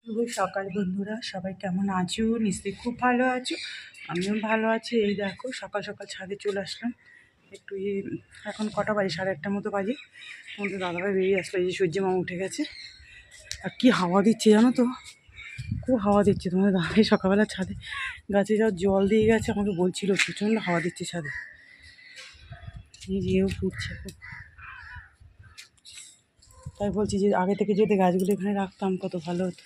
শুভ সকাল বন্ধুরা, সবাই কেমন আছো? নিশ্চয়ই খুব ভালো আছো। আমিও ভালো আছি। এই দেখো সকাল সকাল ছাদে চলে আসলাম। একটু এখন কটা বাজে, 1:30টার মতো বাজে। তোমাদের দাদাভাই বেরিয়ে আসলো, এই যে সূর্য মামা উঠে গেছে। আর কি হাওয়া দিচ্ছে জানো তো, খুব হাওয়া দিচ্ছে। তোমাদের দাদাভাই সকালবেলা ছাদে গাছে যাও জল দিয়ে গেছে, আমাকে বলছিল প্রচণ্ড হাওয়া দিচ্ছে ছাদে। এই যেও ফুটছে খুব। তাই বলছি যে আগে থেকে যদি গাছগুলো এখানে রাখতাম কত ভালো হতো।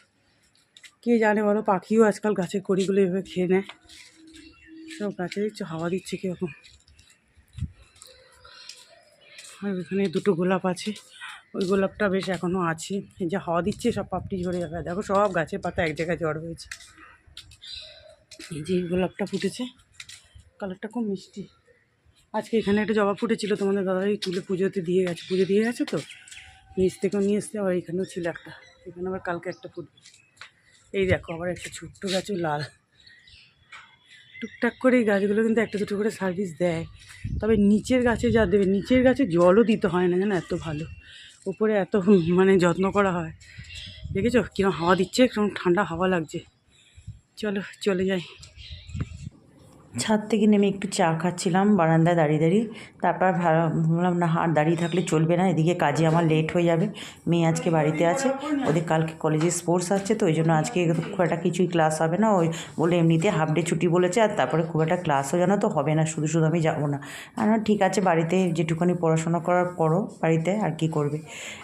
কে জানে বলো, পাখিও আজকাল গাছের কড়িগুলো এভাবে খেয়ে নেয়। সব গাছে দেখছো হাওয়া দিচ্ছে কীরকম। আর এখানে দুটো গোলাপ আছে, ওই গোলাপটা বেশ এখনও আছে। এই যে হাওয়া দিচ্ছে সব পাপড়ি ঝরে যাবে। দেখো সব গাছের পাতা এক জায়গায় জড় হয়েছে। এই যে গোলাপটা ফুটেছে, কালারটা খুব মিষ্টি। আজকে এখানে একটা জবা ফুটেছিল, তোমাদের দাদাই তুলে পুজোতে দিয়ে গেছে। পুজো দিয়ে গেছে তো, নিচ থেকেও নিয়ে এসছে। আবার এখানেও ছিল একটা, এখানে আবার কালকে একটা ফুটবে। এই দেখো আবার একটা ছোট্ট গাছও লাল। টুকটাক করে এই গাছগুলো কিন্তু একটা দুটো করে সার্ভিস দেয়। তবে নিচের গাছে যা দেবে, নিচের গাছে জলও দিতে হয় না জানো, এত ভালো। উপরে এত মানে যত্ন করা হয়। দেখেছো কিরকম হাওয়া দিচ্ছে, কিরকম ঠান্ডা হাওয়া লাগছে। চলো চলে যাই। ছাদ থেকে নেমে একটু চা খাচ্ছিলাম বারান্দায় দাঁড়িয়ে দাঁড়িয়ে। তারপর ভাবলাম না, আর দাঁড়িয়ে থাকলে চলবে না, এদিকে কাজে আমার লেট হয়ে যাবে। মেয়ে আজকে বাড়িতে আছে, ওদের কালকে কলেজে স্পোর্টস আছে, তো ওই জন্য আজকে খুব একটা কিছুই ক্লাস হবে না। ওই বলে এমনিতে হাফ ডে ছুটি বলেছে, আর তারপরে খুব একটা ক্লাসও জানো তো হবে না, শুধু শুধু আমি যাবো না। আর ঠিক আছে, বাড়িতে যেটুখানি পড়াশোনা করার করো বাড়িতে, আর কি করবে।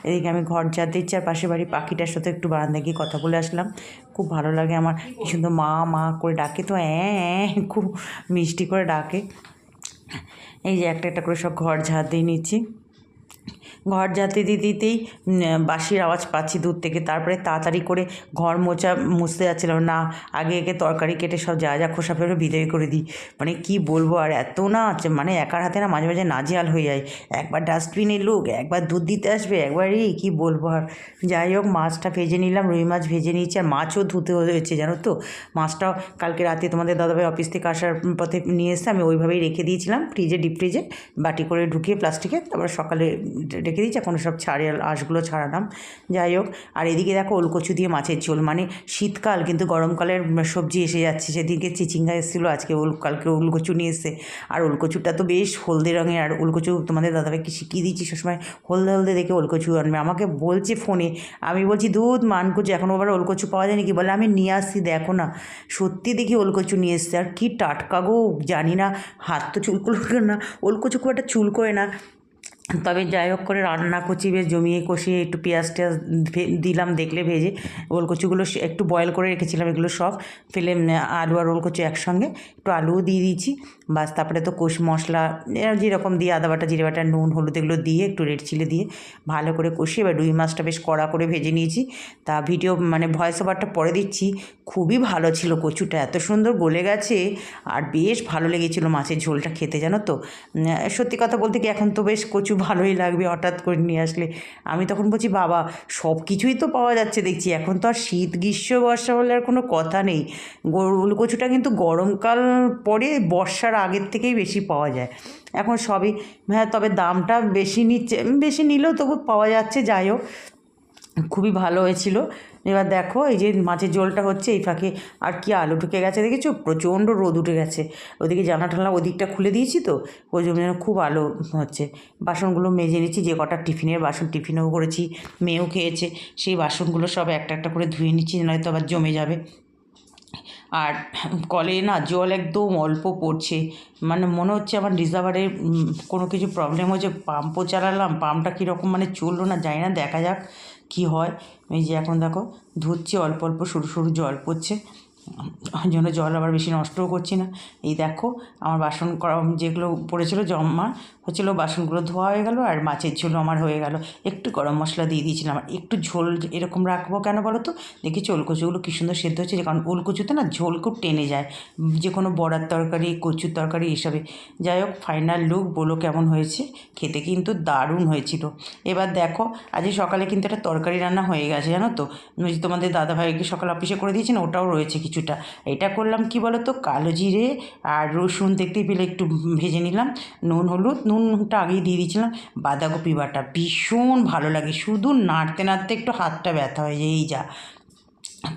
এদিকে আমি ঘর ঝাড় দিচ্ছি, আর পাশে বাড়ি পাখিটার সাথে একটু বারান্দায় গিয়ে কথা বলে আসলাম। খুব ভালো লাগে আমার, কি সুন্দর মা মা করে ডাকে, তো খুব মিষ্টি করে ডাকে। এই যে একটা একটা করে সব ঘর ঝাড় দিয়ে নিচ্ছি। ঘর ঝাড়তে দিতেই বাঁশির আওয়াজ পাচ্ছি দূর থেকে। তারপরে তাড়াতাড়ি করে ঘর মুছতে যাচ্ছিলাম, না আগে তরকারি কেটে সব যা যা খোসা ফেলে বিদায় করে দিই। মানে কি বলবো, আর এত না মানে একার হাতে না মাঝে মাঝে নাজেহাল হয়ে যায়। একবার ডাস্টবিনের লোক, একবার দুধ দিতে আসবে, একবারই কী বলবো। আর যাই হোক, মাছটা ভেজে নিলাম, রুই মাছ ভেজে নিয়েছি। আর মাছও ধুতে হয়েছে জানো তো। মাছটাও কালকে রাতে তোমাদের দাদাভাই অফিস থেকে আসার পথে নিয়ে এসে আমি ওইভাবেই রেখে দিয়েছিলাম ফ্রিজে, ডিপ ফ্রিজে বাটি করে ঢুকিয়ে প্লাস্টিকে। তারপর সকালে রেখে দিয়েছি, এখন সব আঁশগুলো ছাড়ালাম। যাই হোক, আর এদিকে দেখো ওলকচু দিয়ে মাছের ঝোল। মানে শীতকাল কিন্তু গরমকালের সবজি এসে যাচ্ছে। সেদিকে চিচিঙ্গা এসেছিলো, আজকে কালকে ওলকচু নিয়ে এসছে। আর ওলকচুটা তো বেশ হলদে রঙের। আর ওলকচু তোমাদের দাদাভাইকে শিখিয়ে দিচ্ছি, সবসময় হলদে হলদে দেখে ওলকচু আনবে। আমাকে বলছে ফোনে, আমি বলছি দুধ মানকচু, এখন আবার ওলকচু পাওয়া যায় নাকি, বলে আমি নিয়ে আসছি দেখো না। সত্যি দেখি ওলকচু নিয়ে এসছে, আর কি টাটকা গো, জানি না, হাত তো চুলকুলো না, ওলকচু খুব একটা চুল করে না। তবে যাই হোক করে রান্না করছি, বেশ জমিয়ে কষিয়ে একটু পেঁয়াজ টেয়াজ দিলাম দেখলে ভেজে। ওলকচুগুলো একটু বয়েল করে রেখেছিলাম, এগুলো সব ফেলে আলু আর ওলকচু একসঙ্গে, একটু আলুও দিয়ে দিয়েছি। বাস তারপরে তো মশলা যেরকম দিয়ে আদা বাটা জিরে বাটা নুন হলুদ এগুলো দিয়ে একটু রেড চিলি দিয়ে ভালো করে কষিয়ে এবার রুই মাছটা বেশ কড়া করে ভেজে নিয়েছি। তা ভিডিও মানে ভয়েস ওভারটা পরে দিচ্ছি। খুবই ভালো ছিল, কচুটা এত সুন্দর গলে গেছে, আর বেশ ভালো লেগেছিলো মাছের ঝোলটা খেতে জানো তো। সত্যি কথা বলতে কি, এখন তো বেশ কচু ভালোই লাগবে হঠাৎ করে নিয়ে আসলে। আমি তখন বলছি বাবা, সব কিছুই তো পাওয়া যাচ্ছে দেখছি, এখন তো আর শীত গ্রীষ্ম বর্ষা বলে আর কোনো কথা নেই। ওলকচুটা কিন্তু গরমকাল পরে বর্ষার আগের থেকেই বেশি পাওয়া যায় এখন সবই। হ্যাঁ, তবে দামটা বেশি নিচ্ছে, বেশি নিলেও তবু পাওয়া যাচ্ছে। যাই হোক, খুবই ভালো হয়েছিল। এবার দেখো এই যে মাছের ঝোলটা হচ্ছে, এই ফাঁকে আর কি আলু ঢুকে গেছে দেখেছো, প্রচণ্ড রোদ উঠে গেছে। ওদিকে জানলা টানলা ওদিকটা খুলে দিয়েছি তো, ওই জন্য খুব আলো হচ্ছে। বাসনগুলো মেজে নিচ্ছি, যে কটা টিফিনের বাসন, টিফিনও করেছি, মেয়েও খেয়েছে, সেই বাসনগুলো সব একটা একটা করে ধুয়ে নিচ্ছি, নয়তো আবার জমে যাবে। আর কলে না জল একদম অল্প পড়ছে, মানে মনে হচ্ছে আমার রিজার্ভারে কোনো কিছু প্রবলেম হয়েছে। পাম্পও চালালাম, পাম্পটা কীরকম মানে চললো না, জানি না, দেখা যাক কী হয়। এই যে এখন দেখো ধুচ্ছি, অল্প অল্প সরু সরু জল পড়ছে, ওই জন্য জল আবার বেশি নষ্টও করছি না। এই দেখো আমার বাসন করা যেগুলো পড়েছিল জমা হচ্ছিলো, বাসনগুলো ধোয়া হয়ে গেল, আর মাছের ঝোলও আমার হয়ে গেল। একটু গরম মশলা দিয়ে দিয়েছিলাম, আর একটু ঝোল এরকম রাখবো কেন বলো তো, দেখেছি ওলকচুগুলো কী সুন্দর সেদ্ধ হচ্ছে, কারণ ওলকচুতে না ঝোল খুব টেনে যায়, যে কোনো বড়ার তরকারি কচুর তরকারি এসবে। যাই হোক, ফাইনাল লুক বলো কেমন হয়েছে, খেতে কিন্তু দারুণ হয়েছিল। এবার দেখো আজ সকালে কিন্তু একটা তরকারি রান্না হয়ে গেছে জানো তো, তোমাদের দাদাভাইকে সকাল অফিসে করে দিয়েছেন, ওটাও রয়েছে কিছুটা। এটা করলাম কি বলো তো, কালো জিরে আর রসুন দেখতেই পেলে একটু ভেজে নিলাম, নুন হলুদ, নুনটা আগেই দিয়ে দিয়েছিলাম, বাঁধাকপি বাটা ভীষণ ভালো লাগে, শুধু নাড়তে নাড়তে একটু হাতটা ব্যথা হয়ে যায়, এই যা।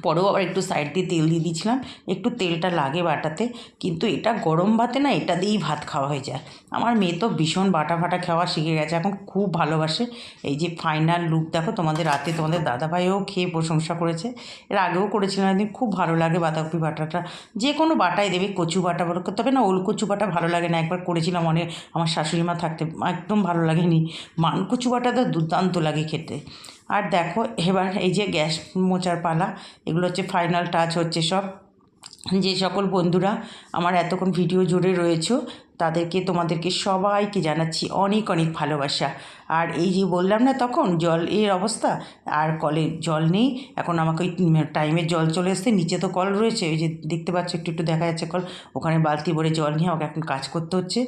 পরেও আবার একটু সাইড দিয়ে তেল দিয়ে দিয়েছিলাম, একটু তেলটা লাগে বাটাতে, কিন্তু এটা গরম ভাতে না এটা দিয়েই ভাত খাওয়া হয়ে যায়। আমার মেয়ে তো ভীষণ বাটা ফাটা খাওয়া শিখে গেছে, এখন খুব ভালোবাসে। এই যে ফাইনাল লুক দেখো, তোমাদের রাতে তোমাদের দাদাভাইও খেয়ে প্রশংসা করেছে, এর আগেও করেছিলাম একদিন, খুব ভালো লাগে বাঁধাকপি বাটাটা। যে কোনো বাটাই দেবে, কচু বাটা বলো, তবে না ওল কচু বাটা ভালো লাগে না, একবার করেছিলাম অনেক, আমার শাশুড়ি মা থাকতে একদম ভালো লাগেনি। মান কচু বাটাটা দুর্দান্ত লাগে খেতে। আর দেখো এবার এই যে গ্যাস মোচার পালা, এগুলো হচ্ছে ফাইনাল টাচ হচ্ছে সব। যে সকল বন্ধুরা আমার এতক্ষণ ভিডিও জুড়ে রয়েছো তাদেরকে, তোমাদেরকে সবাইকে জানাচ্ছি অনেক অনেক ভালোবাসা। আর এই যে বললাম না তখন জল এর অবস্থা, আর কলে জল নেই এখন, আমাকে ওই টাইমের জল চলে এসছে, নিচে তো কল রয়েছে, ওই যে দেখতে পাচ্ছ একটু একটু দেখা যাচ্ছে কল, ওখানে বালতি ভরে জল নিয়ে আমাকে এখন কাজ করতে হচ্ছে।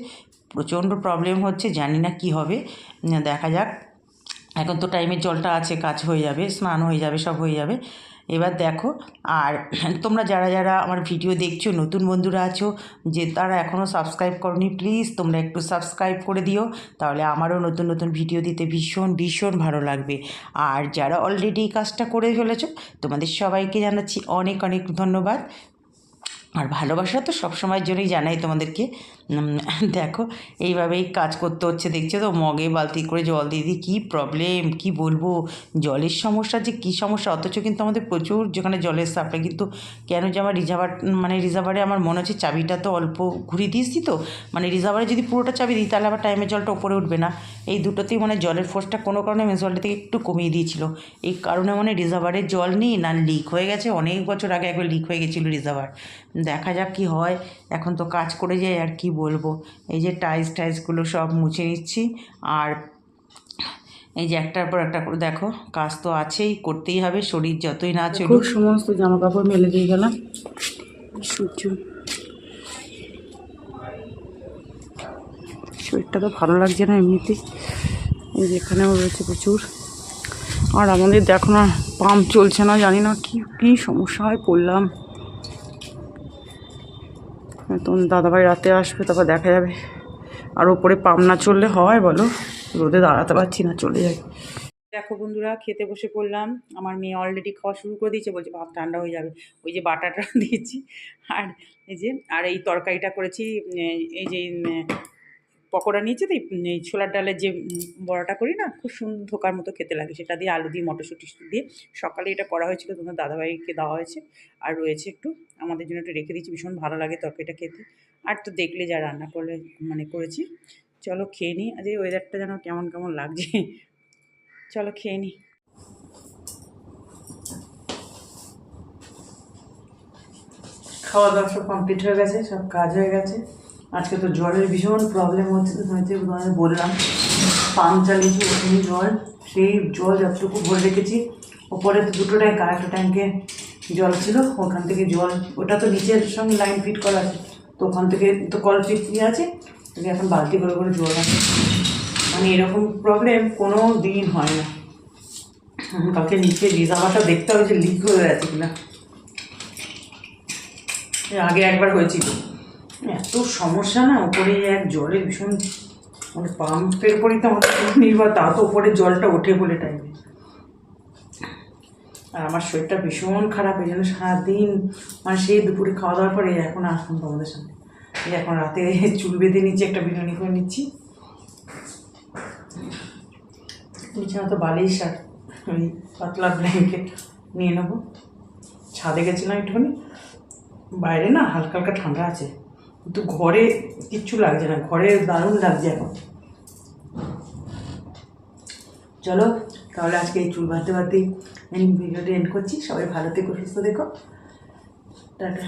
প্রচণ্ড প্রবলেম হচ্ছে, জানি না কি হবে, দেখা যাক। এখন তো টাইমের জলটা আছে, কাজ হয়ে যাবে, স্নান হয়ে যাবে, সব হয়ে যাবে। এবার দেখো, আর তোমরা যারা যারা আমার ভিডিও দেখছো, নতুন বন্ধুরা আছো, যে তারা এখনও সাবস্ক্রাইব করনি, প্লিজ তোমরা একটু সাবস্ক্রাইব করে দিও, তাহলে আমারও নতুন নতুন ভিডিও দিতে ভীষণ ভীষণ ভালো লাগবে। আর যারা অলরেডি এই কাজটা করে ফেলেছো, তোমাদের সবাইকে জানাচ্ছি অনেক অনেক ধন্যবাদ। আর ভালোবাসা তো সবসময়ের জন্যই জানাই তোমাদেরকে। দেখো এইভাবেই কাজ করতে হচ্ছে, দেখছো তো মগে বালতি করে জল দিয়ে দিই, কী প্রবলেম কী বলবো, জলের সমস্যা যে কী সমস্যা, অথচ কিন্তু আমাদের প্রচুর যেখানে জলের সাপ্লাই, কিন্তু কেন যে আমার রিজার্ভারে আমার মনে হচ্ছে চাবিটা তো অল্প ঘুরিয়ে দিয়েছি, তো মানে রিজার্ভারে যদি পুরোটা চাবি দিই তাহলে আবার টাইমের জলটা ওপরে উঠবে না, এই দুটোতেই মানে জলের ফোর্সটা কোনো কারণে মিউনিসিপ্যালিটি থেকে একটু কমিয়ে দিয়েছিল, এই কারণে মানে রিজার্ভারের জল নেই, না লিক হয়ে গেছে, অনেক বছর আগে একবার লিক হয়ে গেছিলো রিজার্ভার। দেখা যাক কি হয়, এখন তো কাজ করে যাই আর কি বলবো। এই যে টাইলসগুলো সব মুছে নিচ্ছি, আর এই যে একটার পর একটা করে দেখো কাজ তো আছেই, করতেই হবে, শরীর যতই না চলুক। সমস্ত জামা কাপড় মেলে দিয়ে গেলাম, শরীরটা তো ভালো লাগছে না এমনিতে, এই যে এখানেও রয়েছে প্রচুর। আর আমাদের দেখো না পাম্প চলছে না, জানি না কি কী সমস্যায় পড়লাম। তোমার দাদাভাই রাতে আসবে, তারপর দেখা যাবে। আর ওপরে পাম্প না চললে হয় বলো, রোদে দাঁড়াতে পারছি না, চলে যাই। দেখো বন্ধুরা, খেতে বসে পড়লাম। আমার মেয়ে অলরেডি খাওয়া শুরু করে দিয়েছে, বলছে ভাত ঠান্ডা হয়ে যাবে। ওই যে বাটাটা দিয়েছি, আর এই যে আর এই তরকারিটা করেছি, এই যে পকোড়া নিয়েছে তো, এই ছোলার ডালের যে বড়াটা করি না, খুব সুন্দর ধোকার মতো খেতে লাগে, সেটা দিয়ে আলু দিয়ে মটরশুঁটি দিয়ে সকালে এটা করা হয়েছিল, তোমার দাদাভাইকে দেওয়া হয়েছে, আর রয়েছে একটু আমাদের জন্য একটু রেখে দিচ্ছি, ভীষণ ভালো লাগে তরকারিটা খেতে। আর তো দেখলে যা রান্না করলে মানে করেছি, চলো খেয়ে নিই। আজ এই ওয়েদারটা যেন কেমন কেমন লাগছে, চলো খেয়ে নিই। খাওয়া দাওয়া সব কমপ্লিট হয়ে গেছে, সব কাজ হয়ে গেছে। আজকে তো জলের ভীষণ প্রবলেম হচ্ছে, তোমাদের বললাম পাম্প চালিয়েছি, ওখানে জল, সেই জল যতটুকু ভরে রেখেছি, ওপরে তো দুটো ট্যাঙ্ক, আর একটা ট্যাঙ্কে জল ছিল, ওখান থেকে জল, ওটা তো নিচের সঙ্গে লাইন ফিট করা আছে, তো ওখান থেকে তো কল ফিট দিয়ে আছে, এখন বালতি করে করে জল আছে। মানে এরকম প্রবলেম কোনো দিন হয় না। কালকে নিচে রিজার্ভারটা দেখতে হবে যে লিক হয়ে গেছে কিনা, আগে একবার হয়েছিল। এত সমস্যা না, ওপরে এক জলের ভীষণ, মানে পাম্পের উপরেই তো আমাদের নির্ভর, তা তো ওপরে জলটা ওঠে বলে টাইমে। আর আমার শরীরটা ভীষণ খারাপ, এই জন্য সারাদিন মানে সেই দুপুরে খাওয়া দাওয়ার পরে এখন আসলাম তোমাদের সামনে। এই এখন রাতে চুল বেঁধে নিচ্ছি, একটা বিরিয়ানি করে নিচ্ছি, বিছানা তো বালিশ আর ওই পাতলা ব্ল্যাঙ্কেট নিয়ে নেবো। ছাদে গেছিলাম একটুখানি, বাইরে না হালকা হালকা ঠান্ডা আছে, কিন্তু ঘরে কিচ্ছু লাগছে না, ঘরে দারুণ লাগছে এখন। চলো তাহলে আজকে এই চুল বাঁধতে বাঁধতেই ভিডিওটি এন্ড করছি। সবাই ভালো থেকো, সুস্থ থেকো, টাটা।